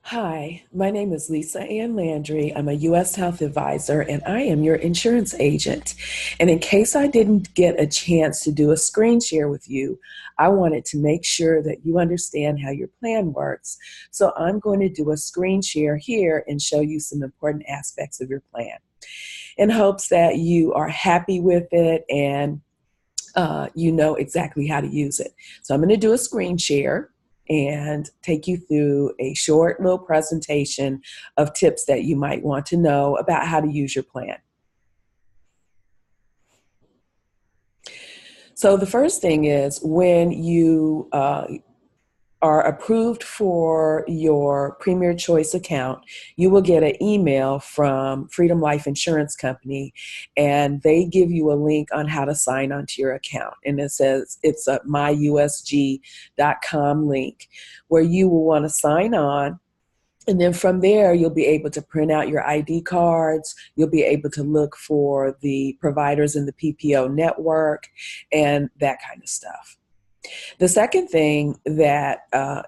Hi, my name is Lisa Ann Landry. I'm a U.S. Health Advisor and I am your insurance agent. And in case I didn't get a chance to do a screen share with you, I wanted to make sure that you understand how your plan works. So I'm going to do a screen share here and show you some important aspects of your plan in hopes that you are happy with it and you know exactly how to use it. So I'm going to do a screen share and take you through a short little presentation of tips that you might want to know about how to use your plan. So the first thing is when you are approved for your Premier Choice account, you will get an email from Freedom Life Insurance Company, and they give you a link on how to sign onto your account. And it says it's a myusg.com link where you will want to sign on. And then from there, you'll be able to print out your ID cards. You'll be able to look for the providers in the PPO network and that kind of stuff. The second thing that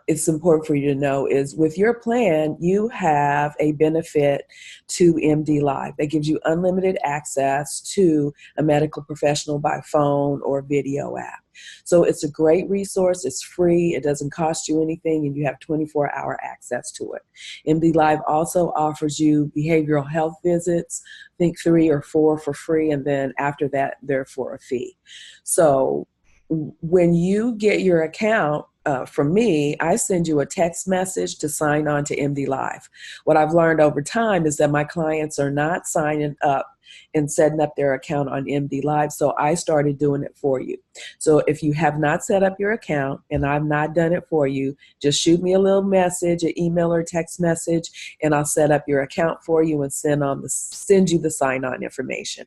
it's important for you to know is with your plan, you have a benefit to MD Live that gives you unlimited access to a medical professional by phone or video app. So it's a great resource. It's free. It doesn't cost you anything, and you have 24-hour access to it. MD Live also offers you behavioral health visits, I think 3 or 4 for free, and then after that, they're for a fee. So when you get your account from me, I send you a text message to sign on to MD Live. What I've learned over time is that my clients are not signing up and setting up their account on MD Live, so I started doing it for you. So if you have not set up your account and I've not done it for you, just shoot me a little message, an email or text message, and I'll set up your account for you and send you the sign-on information.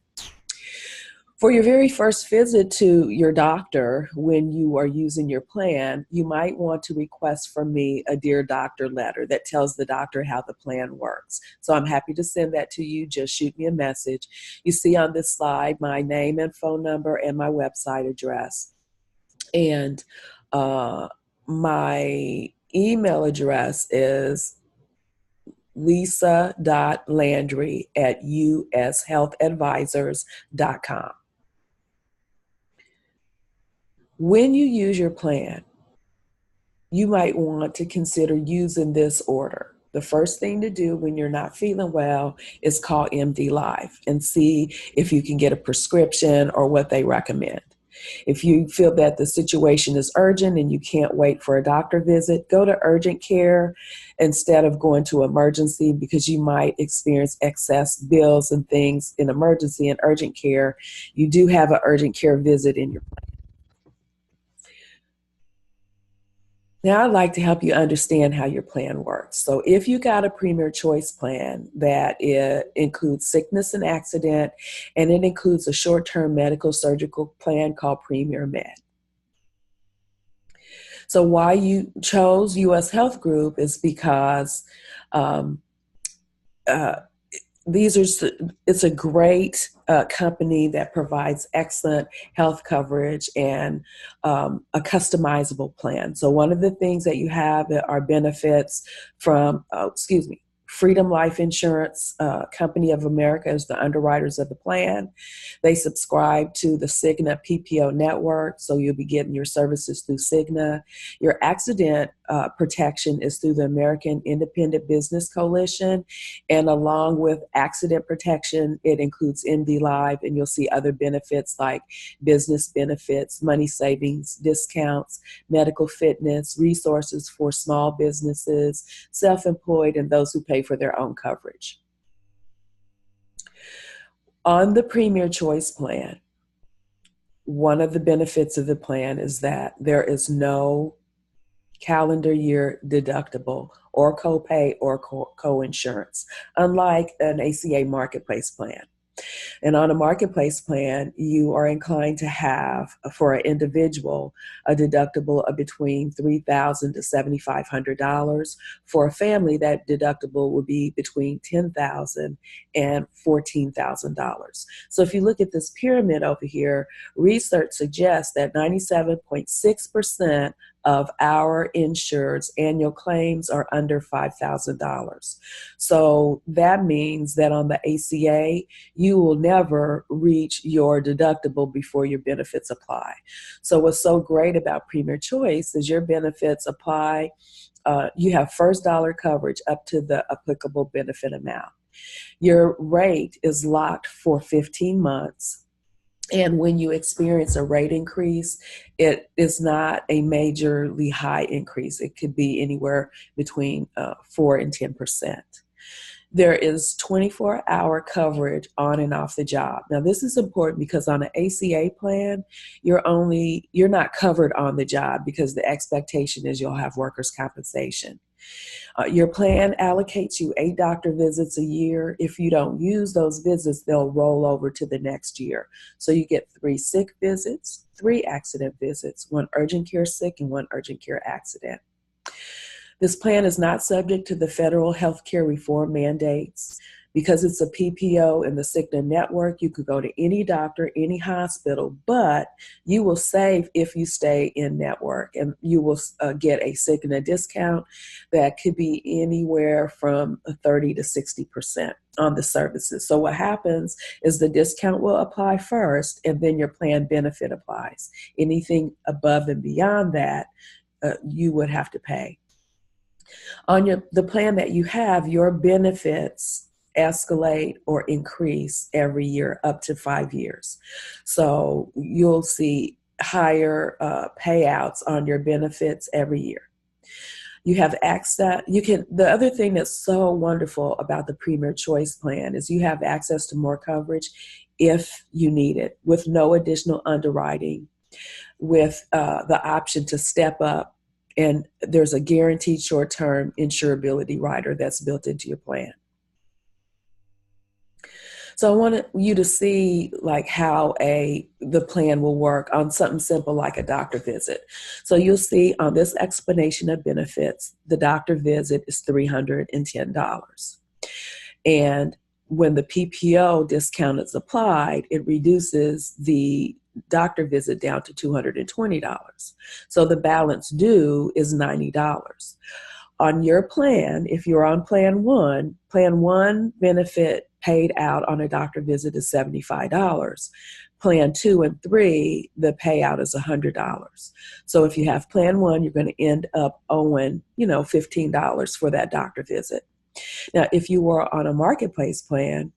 For your very first visit to your doctor, when you are using your plan, you might want to request from me a Dear Doctor letter that tells the doctor how the plan works. So I'm happy to send that to you. Just shoot me a message. You see on this slide my name and phone number and my website address. And my email address is lisa.landry@ushealthadvisors.com. When you use your plan, you might want to consider using this order. The first thing to do when you're not feeling well is call MD Live and see if you can get a prescription or what they recommend. If you feel that the situation is urgent and you can't wait for a doctor visit, go to urgent care instead of going to emergency because you might experience excess bills and things in emergency and urgent care. You do have an urgent care visit in your plan. Now, I'd like to help you understand how your plan works. So if you got a Premier Choice plan that includes sickness and accident, and it includes a short-term medical surgical plan called Premier Med. So why you chose U.S. Health Group is because um, uh, it's a great company that provides excellent health coverage and a customizable plan. So one of the things that you have are benefits from, Freedom Life Insurance Company of America is the underwriters of the plan. They subscribe to the Cigna PPO network, so you'll be getting your services through Cigna. Your accident protection is through the American Independent Business Coalition, and along with accident protection, it includes MD Live, and you'll see other benefits like business benefits, money savings, discounts, medical fitness, resources for small businesses, self-employed, and those who pay for their own coverage. On the Premier Choice plan, one of the benefits of the plan is that there is no calendar year deductible or copay or co-insurance, unlike an ACA marketplace plan. And on a marketplace plan, you are inclined to have, for an individual, a deductible of between $3,000 to $7,500. For a family, that deductible would be between $10,000 and $14,000. So if you look at this pyramid over here, research suggests that 97.6% of our insured's annual claims are under $5,000. So that means that on the ACA, you will never reach your deductible before your benefits apply. So what's so great about Premier Choice is your benefits apply. You have first dollar coverage up to the applicable benefit amount. Your rate is locked for 15 months. And when you experience a rate increase, it is not a majorly high increase. It could be anywhere between 4 and 10%. There is 24-hour coverage on and off the job. Now, this is important because on an ACA plan, you're not covered on the job because the expectation is you'll have workers' compensation. Your plan allocates you 8 doctor visits a year. If you don't use those visits, they'll roll over to the next year. So you get 3 sick visits, 3 accident visits, 1 urgent care sick, and 1 urgent care accident. This plan is not subject to the federal healthcare reform mandates. Because it's a PPO in the Cigna network, you could go to any doctor, any hospital, but you will save if you stay in network, and you will get a Cigna discount that could be anywhere from 30 to 60% on the services. So what happens is the discount will apply first, and then your plan benefit applies. Anything above and beyond that, you would have to pay. On the plan that you have, your benefits escalate or increase every year up to 5 years. So you'll see higher payouts on your benefits every year. You have access. The other thing that's so wonderful about the Premier Choice plan is you have access to more coverage if you need it, with no additional underwriting, with the option to step up, and there's a guaranteed short-term insurability rider that's built into your plan. So I wanted you to see like how the plan will work on something simple like a doctor visit. So you'll see on this explanation of benefits, the doctor visit is $310. And when the PPO discount is applied, it reduces the doctor visit down to $220. So the balance due is $90. On your plan, if you're on Plan 1 benefit paid out on a doctor visit is $75. Plan 2 and 3, the payout is $100. So if you have Plan 1, you're going to end up owing, $15 for that doctor visit. Now, if you were on a marketplace plan,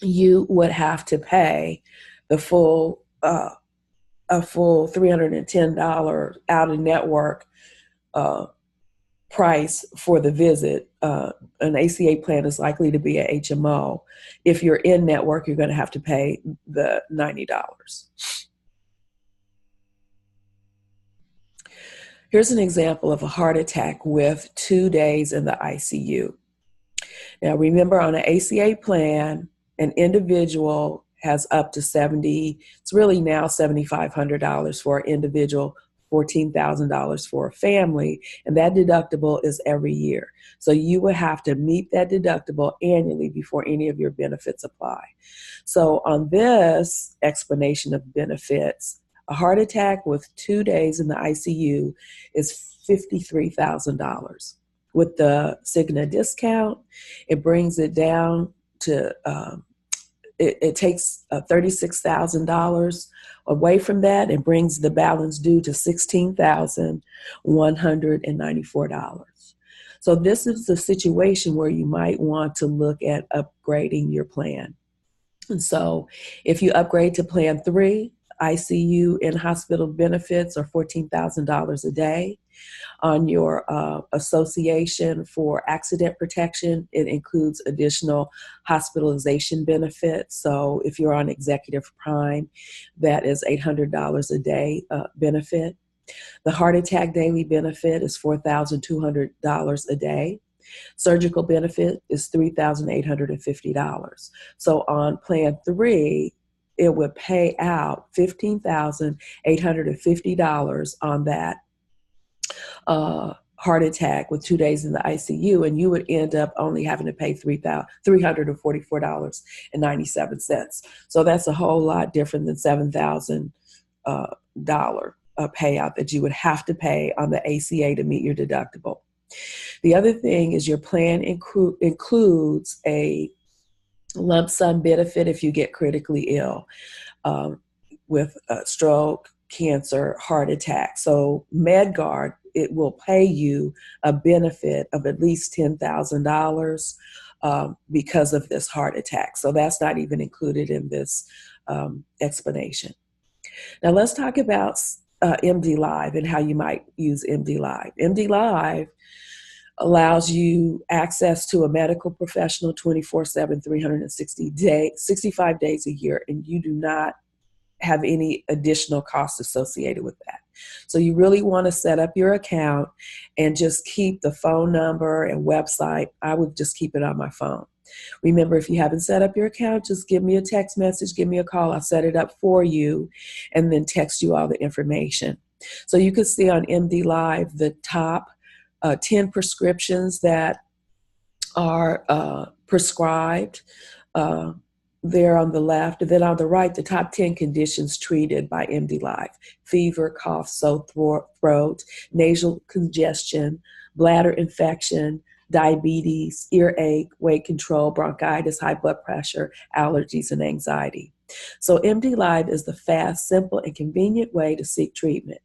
you would have to pay the full $310 out of network price for the visit. An ACA plan is likely to be a HMO. If you're in network, you're going to have to pay the $90. Here's an example of a heart attack with 2 days in the ICU. Now, remember, on an ACA plan, an individual has up to it's really now $7,500 for an individual, $14,000 for a family, and that deductible is every year. So you would have to meet that deductible annually before any of your benefits apply. So on this explanation of benefits, a heart attack with 2 days in the ICU is $53,000. With the Cigna discount, it brings it down to it takes $36,000 away from that and brings the balance due to $16,194. So this is the situation where you might want to look at upgrading your plan. And so if you upgrade to Plan 3, ICU and hospital benefits are $14,000 a day. On your association for accident protection, it includes additional hospitalization benefits. So if you're on Executive Prime, that is $800 a day benefit. The heart attack daily benefit is $4,200 a day. Surgical benefit is $3,850. So on Plan 3, it would pay out $15,850 on that heart attack with 2 days in the ICU, and you would end up only having to pay $344.97. So that's a whole lot different than $7,000 payout that you would have to pay on the ACA to meet your deductible. The other thing is your plan includes a lump sum benefit if you get critically ill with a stroke, cancer, heart attack. So MedGuard, it will pay you a benefit of at least $10,000 because of this heart attack. So that's not even included in this explanation. Now let's talk about MD Live and how you might use MD Live. MD Live allows you access to a medical professional 24/7, 65 days a year, and you do not have any additional costs associated with that. So you really want to set up your account and just keep the phone number and website. I would just keep it on my phone. Remember, if you haven't set up your account, just give me a text message, give me a call. I'll set it up for you and then text you all the information. So you can see on MD Live the top 10 prescriptions that are prescribed. There on the left, and then on the right, the top 10 conditions treated by MD Live: fever, cough, sore throat, nasal congestion, bladder infection, diabetes, earache, weight control, bronchitis, high blood pressure, allergies, and anxiety. So MD Live is the fast, simple, and convenient way to seek treatment.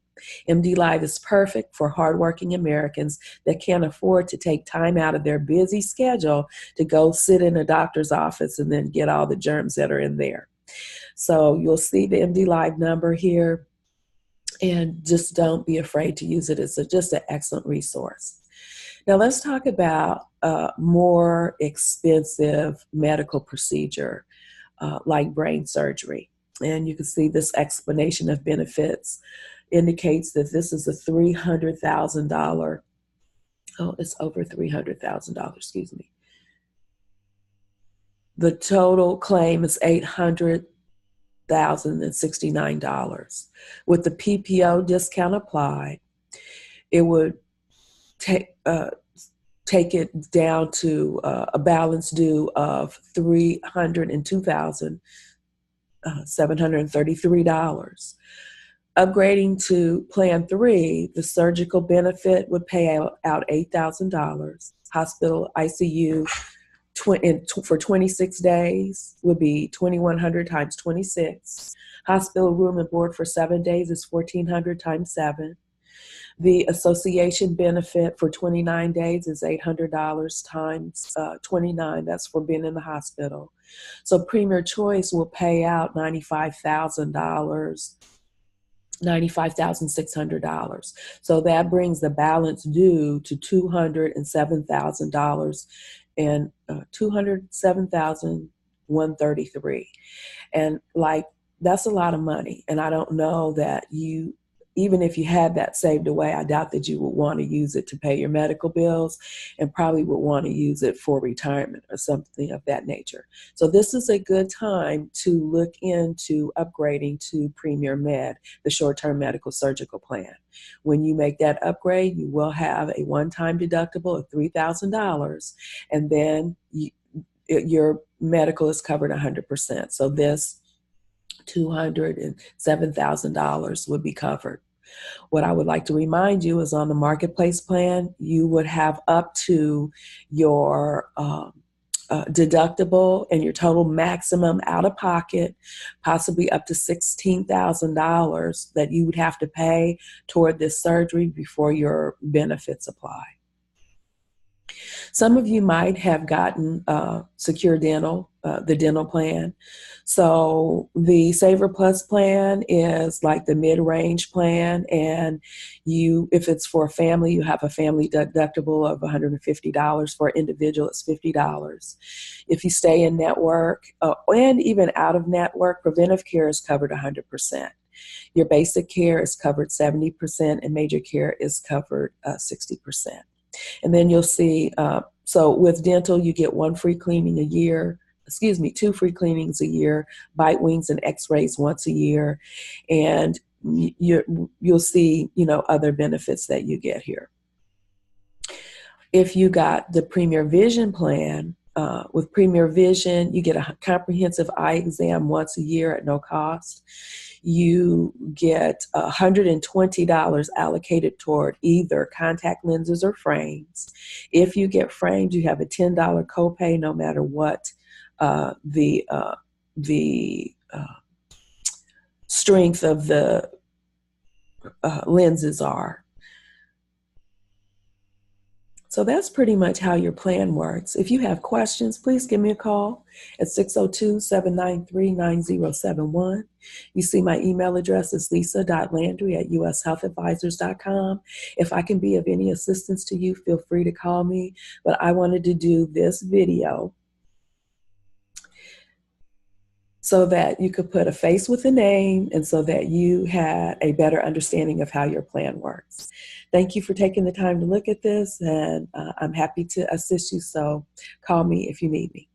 MD Live is perfect for hardworking Americans that can't afford to take time out of their busy schedule to go sit in a doctor's office and then get all the germs that are in there. So you'll see the MD Live number here, and just don't be afraid to use it. It's just an excellent resource. Now let's talk about more expensive medical procedure like brain surgery. And you can see this explanation of benefits indicates that this is a $300,000. Oh, it's over $300,000, excuse me. The total claim is $800,069. With the PPO discount applied, it would take it down to a balance due of $302,733. Upgrading to Plan 3, the surgical benefit would pay out $8,000. Hospital ICU for 26 days would be $2,100 times 26. Hospital room and board for 7 days is $1,400 times 7. The association benefit for 29 days is $800 times 29. That's for being in the hospital. So Premier Choice will pay out $95,600. So that brings the balance due to $207,000 and $207,133. And that's a lot of money. And I don't know that even if you had that saved away, I doubt that you would want to use it to pay your medical bills, and probably would want to use it for retirement or something of that nature. So this is a good time to look into upgrading to Premier Med, the short-term medical surgical plan. When you make that upgrade, you will have a one-time deductible of $3,000, and then your medical is covered 100%. So this $207,000 would be covered. What I would like to remind you is on the Marketplace plan, you would have up to your deductible and your total maximum out of pocket, possibly up to $16,000 that you would have to pay toward this surgery before your benefits apply. Some of you might have gotten Secure Dental, the dental plan. So the Saver Plus plan is like the mid-range plan, and if it's for a family, you have a family deductible of $150. For an individual, it's $50. If you stay in network and even out of network, preventive care is covered 100%. Your basic care is covered 70%, and major care is covered 60%. And then you'll see, so with dental, you get 2 free cleanings a year, bite wings and x-rays once a year. And you'll see, other benefits that you get here. If you got the Premier Vision plan, with Premier Vision, you get a comprehensive eye exam once a year at no cost. you get $120 allocated toward either contact lenses or frames. If you get frames, you have a $10 copay no matter what the strength of the lenses are. So that's pretty much how your plan works. If you have questions, please give me a call at 602-793-9071. You see my email address is lisa.landry@ushealthadvisors.com. If I can be of any assistance to you, feel free to call me. But I wanted to do this video so that you could put a face with a name and so that you had a better understanding of how your plan works. Thank you for taking the time to look at this, and I'm happy to assist you, so call me if you need me.